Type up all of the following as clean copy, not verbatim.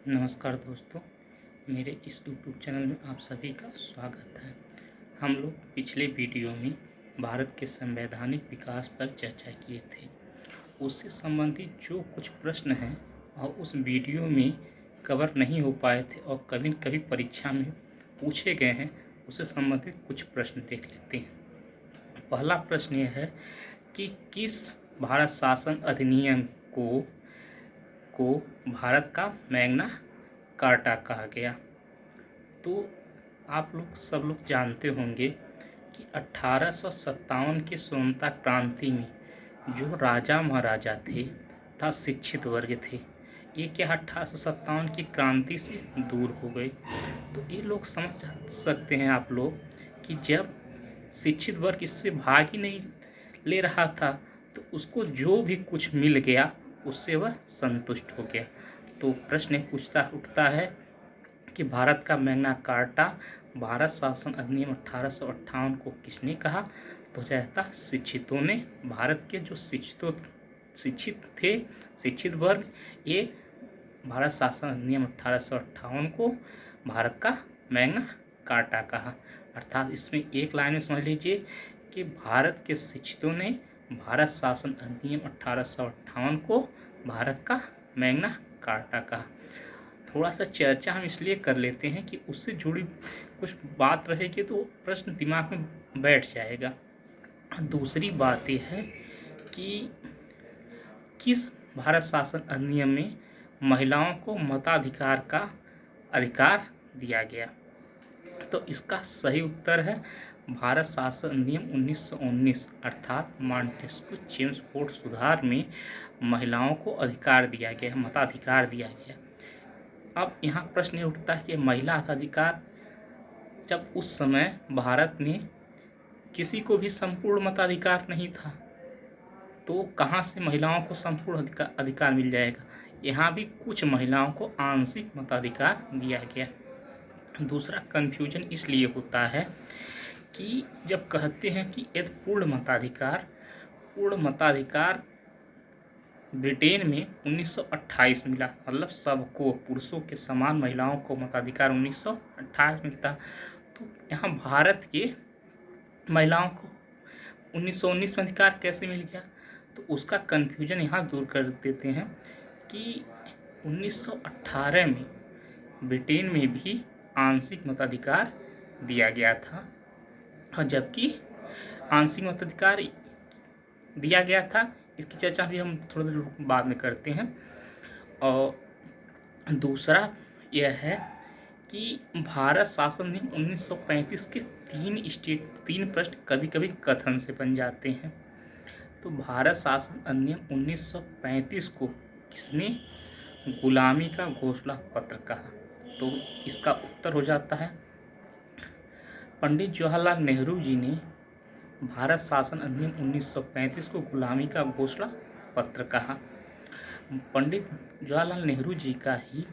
नमस्कार दोस्तों, मेरे इस यूट्यूब चैनल में आप सभी का स्वागत है। हम लोग पिछले वीडियो में भारत के संवैधानिक विकास पर चर्चा किए थे। उससे संबंधित जो कुछ प्रश्न हैं और उस वीडियो में कवर नहीं हो पाए थे और कभी कभी परीक्षा में पूछे गए हैं, उससे संबंधित कुछ प्रश्न देख लेते हैं। पहला प्रश्न यह है कि किस भारत शासन अधिनियम को भारत का मैग्ना कार्टा कहा गया। तो आप लोग सब लोग जानते होंगे कि 1857 की स्वतंत्रता क्रांति में जो राजा महाराजा थे तथा शिक्षित वर्ग थे, ये क्या 1857 की क्रांति से दूर हो गए। तो ये लोग समझ सकते हैं आप लोग कि जब शिक्षित वर्ग इससे भाग ही नहीं ले रहा था तो उसको जो भी कुछ मिल गया उससे वह संतुष्ट हो गया। तो प्रश्न उठता है कि भारत का मैग्ना कार्टा भारत शासन अधिनियम 1858 को किसने कहा। तो रहता शिक्षितों ने। भारत के जो शिक्षित थे, शिक्षित वर्ग, ये भारत शासन अधिनियम 1858 को भारत का मैग्ना कार्टा कहा। अर्थात इसमें एक लाइन में समझ लीजिए कि भारत के शिक्षितों ने भारत शासन अधिनियम 1858 को भारत का मैग्ना कार्टा कहा। थोड़ा सा चर्चा हम इसलिए कर लेते हैं कि उससे जुड़ी कुछ बात रहेगी तो प्रश्न दिमाग में बैठ जाएगा। दूसरी बात यह है कि किस भारत शासन अधिनियम में महिलाओं को मताधिकार का अधिकार दिया गया। तो इसका सही उत्तर है भारत शासन अधिनियम 1919 अर्थात मॉन्टेस्क्यू चेम्सफोर्ड सुधार में महिलाओं को अधिकार दिया गया, मताधिकार दिया गया। अब यहाँ प्रश्न ये उठता है कि महिला का अधिकार, जब उस समय भारत में किसी को भी संपूर्ण मताधिकार नहीं था तो कहाँ से महिलाओं को संपूर्ण अधिकार मिल जाएगा। यहाँ भी कुछ महिलाओं को आंशिक मताधिकार दिया गया। दूसरा कन्फ्यूजन इसलिए होता है कि जब कहते हैं कि यदि पूर्ण मताधिकार ब्रिटेन में 1928 मिला, मतलब सबको, पुरुषों के समान महिलाओं को मताधिकार 1928 मिलता। तो यहाँ भारत के महिलाओं को 1919 में अधिकार कैसे मिल गया। तो उसका कन्फ्यूजन यहाँ दूर कर देते हैं कि 1918 में ब्रिटेन में भी आंशिक मताधिकार दिया गया था, और जबकि आंशिक मताधिकार दिया गया था, इसकी चर्चा भी हम थोड़ी देर बाद में करते हैं। और दूसरा यह है कि भारत शासन अधिनियम 1935 के तीन प्रश्न कभी कभी कथन से बन जाते हैं। तो भारत शासन अधिनियम 1935 को किसने गुलामी का घोषणा पत्र कहा। तो इसका उत्तर हो जाता है पंडित जवाहरलाल नेहरू जी ने भारत शासन अधिनियम 1935 को गुलामी का घोषणा पत्र कहा। पंडित जवाहरलाल नेहरू जी का ही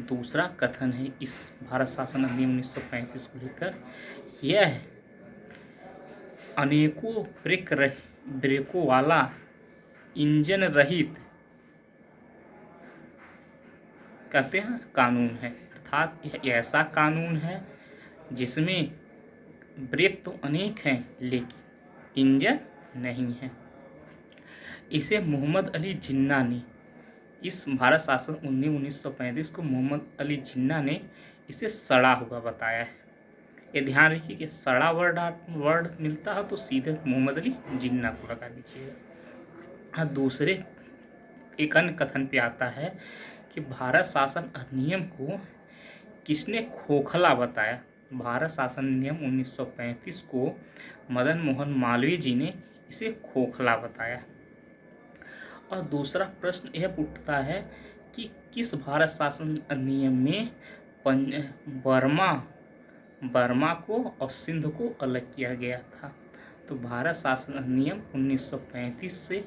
दूसरा कथन है इस भारत शासन अधिनियम 1935 को लेकर, यह है अनेकों ब्रेकों वाला इंजन रहित कहते हैं कानून है। अर्थात यह ऐसा कानून है जिसमें ब्रेक तो अनेक हैं लेकिन इंजन नहीं है। इसे मोहम्मद अली जिन्ना ने, इस भारत शासन 1935 को मोहम्मद अली जिन्ना ने इसे सड़ा हुआ बताया है। ये ध्यान रखिए कि सड़ा वर्ड मिलता है तो सीधे मोहम्मद अली जिन्ना को लगा दीजिएगा। दूसरे एक अन्य कथन पे आता है कि भारत शासन अधिनियम को किसने खोखला बताया। भारत शासन अधिनियम 1935 को मदन मोहन मालवीय जी ने इसे खोखला बताया। और दूसरा प्रश्न यह उठता है कि किस भारत शासन अधिनियम में बर्मा को और सिंध को अलग किया गया था। तो भारत शासन अधिनियम 1935 से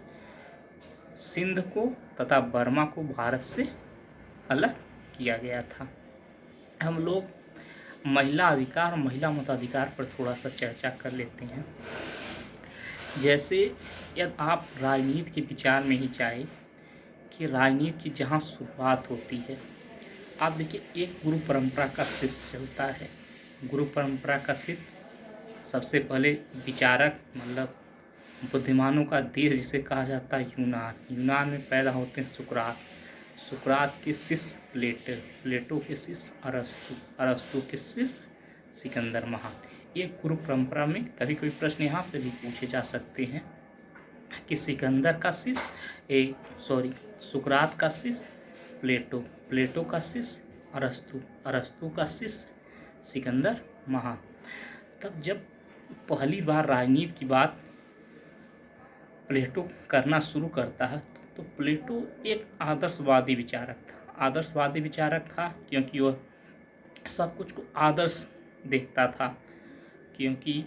सिंध को तथा बर्मा को भारत से अलग किया गया था। हम लोग महिला अधिकार और महिला मताधिकार पर थोड़ा सा चर्चा कर लेते हैं। जैसे यदि आप राजनीति के विचार में ही जाए कि राजनीति की जहाँ शुरुआत होती है आप देखिए, एक गुरु परंपरा का शिष्य चलता है। गुरु परंपरा का शिष्य सबसे पहले विचारक, मतलब बुद्धिमानों का देश जिसे कहा जाता है यूनान। यूनान में पैदा होते हैं सुकरात। सुकरात के शिष्य प्लेटो, प्लेटो के शिष्य अरस्तु, अरस्तु के शिष्य सिकंदर महान। एक गुरु परंपरा में कभी कभी प्रश्न यहाँ से भी पूछे जा सकते हैं कि सिकंदर का शिष्य सुकरात का शिष्य प्लेटो, प्लेटो का शिष्य अरस्तु, अरस्तु का शिष्य सिकंदर महान। तब जब पहली बार राजनीति की बात प्लेटो करना शुरू करता है तो प्लेटो एक आदर्शवादी विचारक था। आदर्शवादी विचारक था क्योंकि वह सब कुछ को आदर्श देखता था, क्योंकि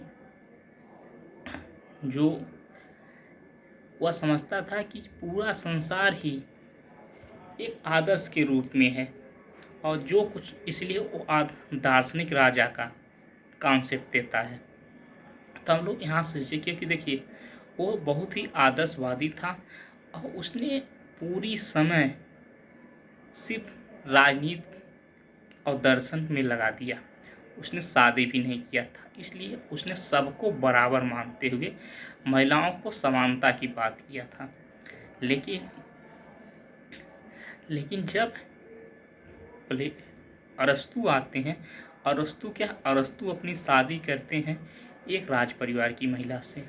जो वह समझता था कि पूरा संसार ही एक आदर्श के रूप में है, और जो कुछ, इसलिए वो दार्शनिक राजा का कॉन्सेप्ट देता है। तो हम लोग यहाँ से, क्योंकि देखिए वो बहुत ही आदर्शवादी था और उसने पूरी समय सिर्फ राजनीति और दर्शन में लगा दिया। उसने शादी भी नहीं किया था, इसलिए उसने सबको बराबर मानते हुए महिलाओं को समानता की बात किया था। लेकिन जब अरस्तु आते हैं, अरस्तु अपनी शादी करते हैं एक राज परिवार की महिला से।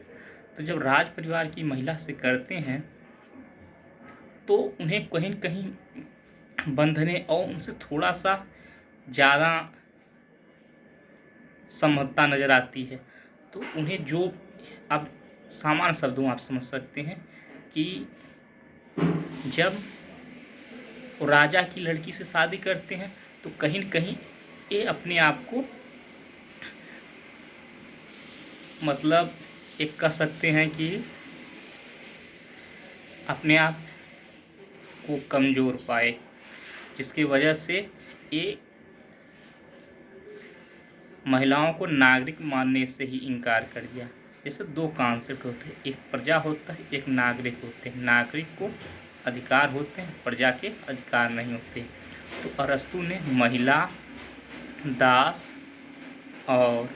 तो जब राज परिवार की महिला से करते हैं तो उन्हें कहीं न कहीं बंधने और उनसे थोड़ा सा ज़्यादा समता नज़र आती है। तो उन्हें जो, अब सामान्य शब्दों आप समझ सकते हैं कि जब वो राजा की लड़की से शादी करते हैं तो कहीं न कहीं ये अपने आप को, मतलब एक कह सकते हैं कि अपने आप को कमज़ोर पाए, जिसकी वजह से ये महिलाओं को नागरिक मानने से ही इनकार कर दिया। जैसे दो कॉन्सेप्ट होते हैं, एक प्रजा होता है, एक नागरिक होते हैं। नागरिक को अधिकार होते हैं, प्रजा के अधिकार नहीं होते। तो अरस्तु ने महिला, दास और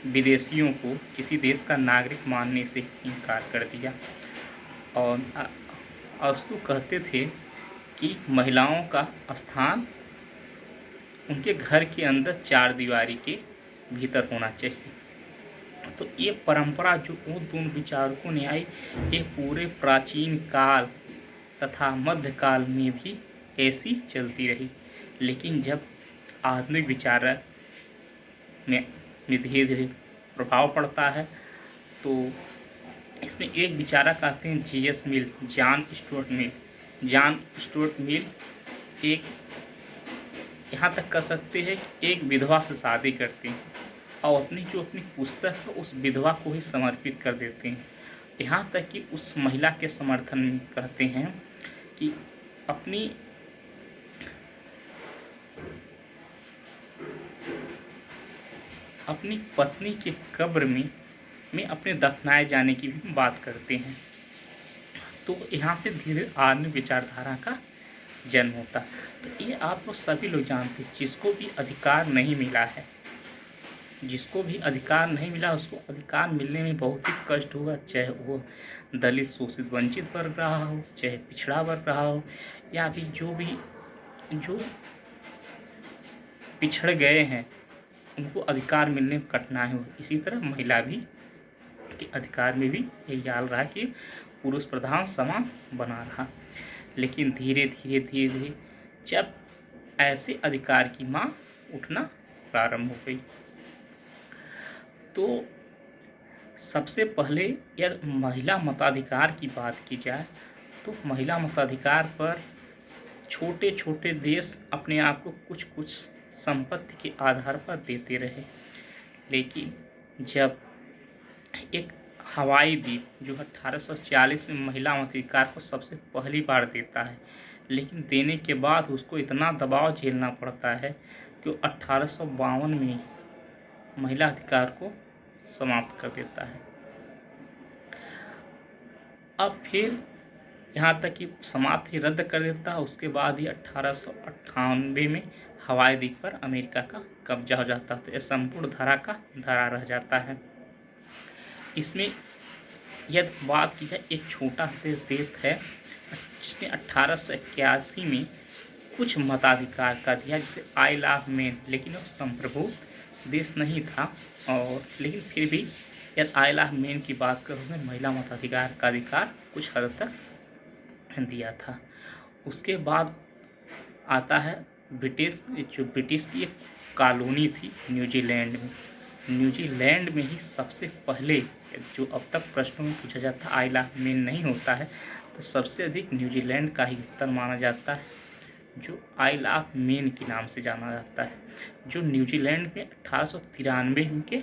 विदेशियों को किसी देश का नागरिक मानने से इनकार कर दिया। और अरस्तु कहते थे कि महिलाओं का स्थान उनके घर के अंदर चार दीवारी के भीतर होना चाहिए। तो ये परंपरा जो उन दोनों विचारकों ने आई, ये पूरे प्राचीन काल तथा मध्यकाल में भी ऐसी चलती रही। लेकिन जब आधुनिक विचार में धीरे धीरे प्रभाव पड़ता है तो इसमें एक विचारक आते हैं J.S. मिल, जॉन स्टुअर्ट मिल एक, यहाँ तक कह सकते हैं कि एक विधवा से शादी करते हैं और अपनी पुस्तक है उस विधवा को ही समर्पित कर देते हैं। यहाँ तक कि उस महिला के समर्थन में कहते हैं कि अपनी पत्नी के कब्र में अपने दफनाए जाने की भी बात करते हैं। तो यहाँ से धीरे आधुनिक विचारधारा का जन्म होता। तो ये आप लोग सभी लोग जानते हैं, जिसको भी अधिकार नहीं मिला है, जिसको भी अधिकार नहीं मिला उसको अधिकार मिलने में बहुत ही कष्ट हुआ, चाहे वो दलित शोषित वंचित वर्ग रहा हो, चाहे पिछड़ा वर्ग रहा हो, या भी जो पिछड़ गए हैं उनको अधिकार मिलने में कठिनाई हो। इसी तरह महिला भी के अधिकार में भी यही हाल रहा कि पुरुष प्रधान समाज बना रहा। लेकिन धीरे धीरे जब ऐसे अधिकार की मांग उठना प्रारंभ हो गई तो सबसे पहले यदि महिला मताधिकार की बात की जाए तो महिला मताधिकार पर छोटे छोटे देश अपने आप को कुछ संपत्ति के आधार पर देते रहे। लेकिन जब एक हवाई द्वीप जो 1840 में महिला मताधिकार को सबसे पहली बार देता है, लेकिन देने के बाद उसको इतना दबाव झेलना पड़ता है कि 1852 में महिला अधिकार को समाप्त कर देता है। अब फिर यहाँ तक कि समाप्त ही रद्द कर देता है। उसके बाद ही 1898 में हवाई द्वीप पर अमेरिका का कब्जा हो जाता है। तो यह संपूर्ण धरा का धरा रह जाता है। इसमें यदि बात की जाए, एक छोटा देश है जिसने 1881 में कुछ मताधिकार का दिया, जिसे आइल ऑफ मैन, लेकिन वो संप्रभु देश नहीं था। और लेकिन फिर भी यदि आइल ऑफ मैन की बात करूँ, मैं महिला मताधिकार का अधिकार कुछ हद तक दिया था। उसके बाद आता है ब्रिटिश, जो ब्रिटिश की एक कॉलोनी थी न्यूजीलैंड में। न्यूजीलैंड में ही सबसे पहले, जो अब तक प्रश्नों में पूछा जाता है आइल ऑफ मैन नहीं होता है, तो सबसे अधिक न्यूजीलैंड का ही उत्तर माना जाता है, जो आइल ऑफ मैन के नाम से जाना जाता है, जो न्यूजीलैंड में 1893 के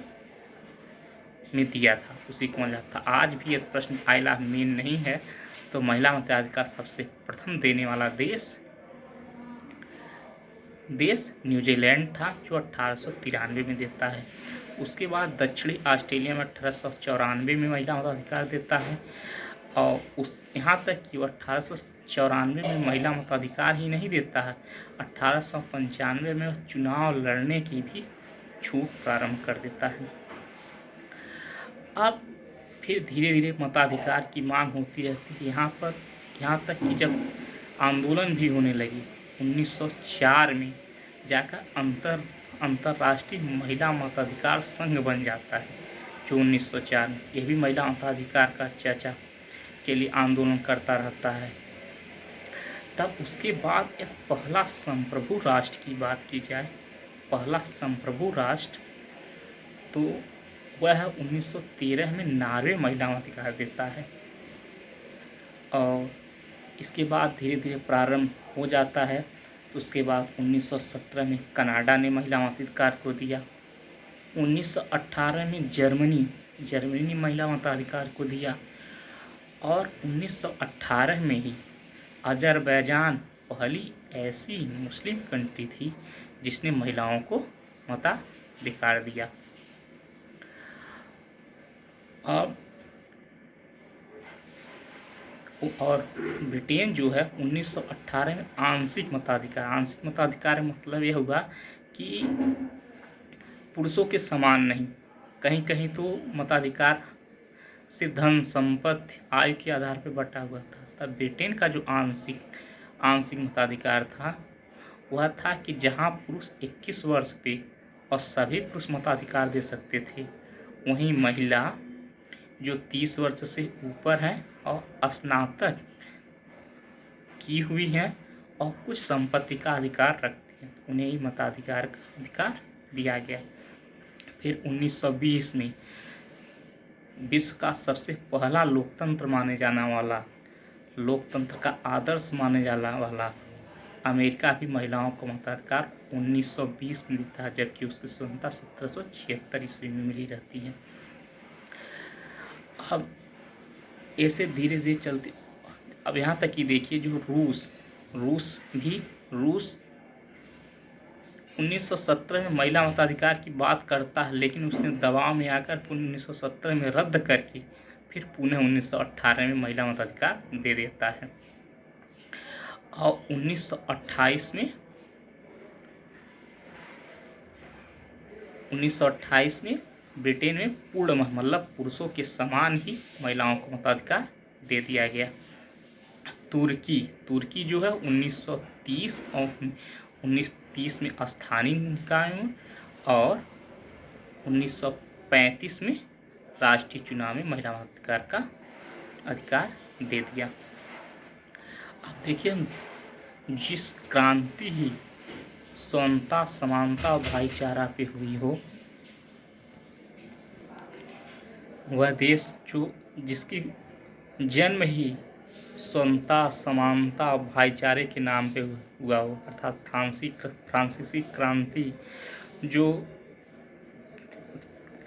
में दिया था, उसी को माना जाता था। आज भी यह प्रश्न आइल ऑफ मैन नहीं है तो महिला मताधिकार सबसे प्रथम देने वाला देश न्यूजीलैंड था, जो 1893 में देता है। उसके बाद दक्षिणी ऑस्ट्रेलिया में 1894 में महिला मताधिकार देता है। और उस यहाँ तक कि वो 1894 में महिला मताधिकार ही नहीं देता है, 1895 में चुनाव लड़ने की भी छूट प्रारंभ कर देता है। अब फिर धीरे धीरे मताधिकार की मांग होती रहती है। यहाँ तक कि जब आंदोलन भी होने लगी, 1904 में जाकर अंतर्राष्ट्रीय महिला मताधिकार संघ बन जाता है, जो 1904 में, यह भी महिला मताधिकार का चर्चा के लिए आंदोलन करता रहता है। तब उसके बाद एक पहला संप्रभु राष्ट्र की बात की जाए, पहला संप्रभु राष्ट्र तो वह 1913 में नॉर्वे महिला मताधिकार देता है। और इसके बाद धीरे धीरे प्रारंभ हो जाता है। तो उसके बाद 1917 में कनाडा ने महिला मताधिकार को दिया। 1918 में जर्मनी ने महिला मताधिकार को दिया। और 1918 में ही अजरबैजान पहली ऐसी मुस्लिम कंट्री थी जिसने महिलाओं को मताधिकार दिया। और ब्रिटेन जो है 1918 में आंशिक मताधिकार मतलब यह हुआ कि पुरुषों के समान नहीं, कहीं कहीं तो मताधिकार सिर्फ धन संपत्ति आयु के आधार पर बटा हुआ था। तब ब्रिटेन का जो आंशिक मताधिकार था वह था कि जहां पुरुष 21 वर्ष पे और सभी पुरुष मताधिकार दे सकते थे, वहीं महिला जो 30 वर्ष से ऊपर हैं और स्नातक की हुई हैं और कुछ संपत्ति का अधिकार रखती हैं, उन्हें ही मताधिकार का अधिकार दिया गया। फिर 1920 में विश्व का सबसे पहला लोकतंत्र माने जाने वाला, लोकतंत्र का आदर्श माने जाने वाला अमेरिका भी महिलाओं को मताधिकार 1920 में देता है, जबकि उसकी स्वतंत्रता 1776 ईस्वी में मिली रहती है। अब ऐसे धीरे धीरे चलते, अब यहाँ तक कि देखिए जो रूस 1917 में महिला मताधिकार की बात करता है, लेकिन उसने दबाव में आकर 1917 में रद्द करके फिर पुनः 1918 में महिला मताधिकार दे देता है। और 1928 में ब्रिटेन में पूर्ण मतलब पुरुषों के समान ही महिलाओं को मताधिकार दे दिया गया। तुर्की जो है 1930 और 1930 में स्थानीय निकायों और 1935 में राष्ट्रीय चुनाव में महिला मताधिकार का अधिकार दे दिया। अब देखिए, जिस क्रांति ही समता समानता और भाईचारा पे हुई हो, वह देश जो जिसकी जन्म ही समता समानता भाईचारे के नाम पे हुआ हो, अर्थात फ्रांसीसी क्रांति जो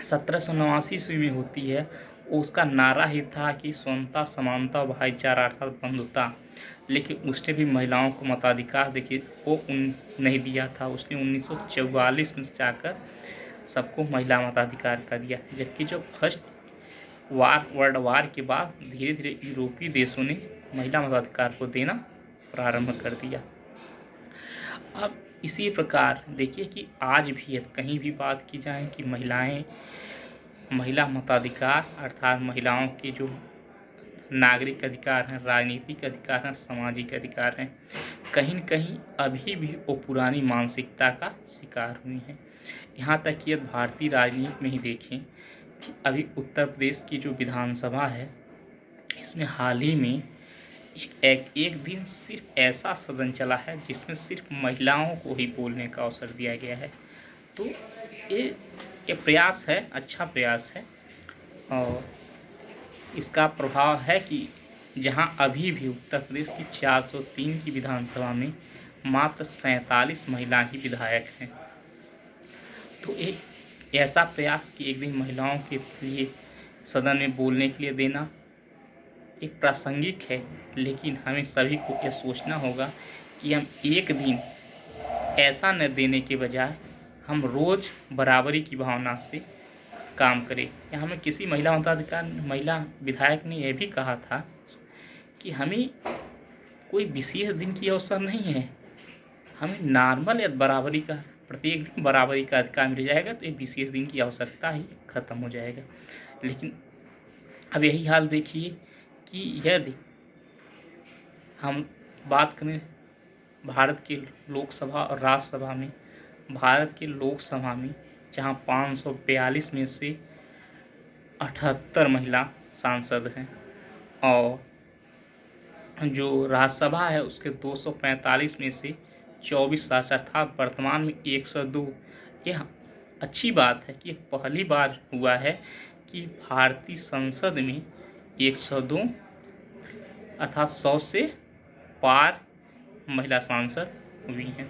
1789 ईस्वी में होती है, उसका नारा ही था कि समता समानता भाईचारा अर्थात बंधुता। लेकिन उसने भी महिलाओं को मताधिकार देखिए वो नहीं दिया था। उसने 1944 में जाकर सबको महिला मताधिकार का दिया, जबकि जो फर्स्ट वर्ल्ड वार के बाद धीरे धीरे यूरोपीय देशों ने महिला मताधिकार को देना प्रारंभ कर दिया। अब इसी प्रकार देखिए कि आज भी कहीं भी बात की जाए कि महिला मताधिकार अर्थात महिलाओं के जो नागरिक अधिकार हैं, राजनीतिक अधिकार हैं, सामाजिक अधिकार हैं, कहीं न कहीं अभी भी वो पुरानी मानसिकता का शिकार हुई हैं। यहाँ तक कि यदि भारतीय राजनीति में ही देखें कि अभी उत्तर प्रदेश की जो विधानसभा है, इसमें हाल ही में एक दिन सिर्फ ऐसा सदन चला है जिसमें सिर्फ महिलाओं को ही बोलने का अवसर दिया गया है। तो ये प्रयास है, अच्छा प्रयास है, और इसका प्रभाव है कि जहां अभी भी उत्तर प्रदेश की 403 की विधानसभा में मात्र 47 महिला ही विधायक हैं। तो एक ऐसा प्रयास कि एक दिन महिलाओं के लिए सदन में बोलने के लिए देना एक प्रासंगिक है, लेकिन हमें सभी को ये सोचना होगा कि हम एक दिन ऐसा न देने के बजाय हम रोज़ बराबरी की भावना से काम करें। यहाँ हमें किसी महिला विधायक ने यह भी कहा था कि हमें कोई विशेष दिन की अवसर नहीं है, हमें नॉर्मल या बराबरी का प्रत्येक दिन बराबरी का अधिकार मिल जाएगा तो एक विशेष दिन की आवश्यकता ही खत्म हो जाएगा। लेकिन अब यही हाल देखिए कि यदि हम बात करें भारत के लोकसभा और राज्यसभा में, भारत के लोकसभा में जहां 542 में से 78 महिला सांसद हैं और जो राज्यसभा है उसके 245 में से 24 सांसद अर्थात वर्तमान में 102। यह अच्छी बात है कि पहली बार हुआ है कि भारतीय संसद में 102 अर्थात 100 से पार महिला सांसद हुई हैं।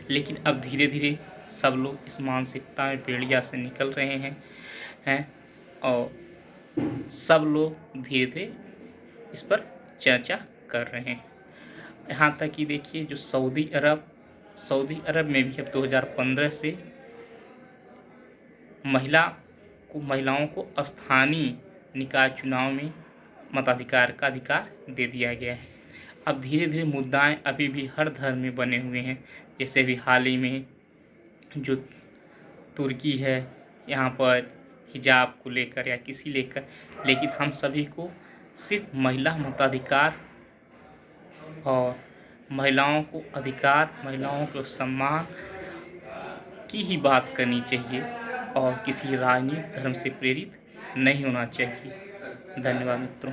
लेकिन अब धीरे धीरे सब लोग इस मानसिकता में भेड़िया से निकल रहे हैं और सब लोग धीरे धीरे इस पर चर्चा कर रहे हैं। यहाँ तक कि देखिए जो सऊदी अरब में भी अब 2015 से महिलाओं को स्थानीय निकाय चुनाव में मताधिकार का अधिकार दे दिया गया है। अब धीरे धीरे मुद्दाएं अभी भी हर धर्म में बने हुए हैं, जैसे भी हाल ही में जो तुर्की है यहाँ पर हिजाब को लेकर या किसी लेकर, लेकिन हम सभी को सिर्फ महिला मताधिकार और महिलाओं को अधिकार, महिलाओं को सम्मान की ही बात करनी चाहिए और किसी राजनीतिक धर्म से प्रेरित नहीं होना चाहिए। धन्यवाद मित्रों।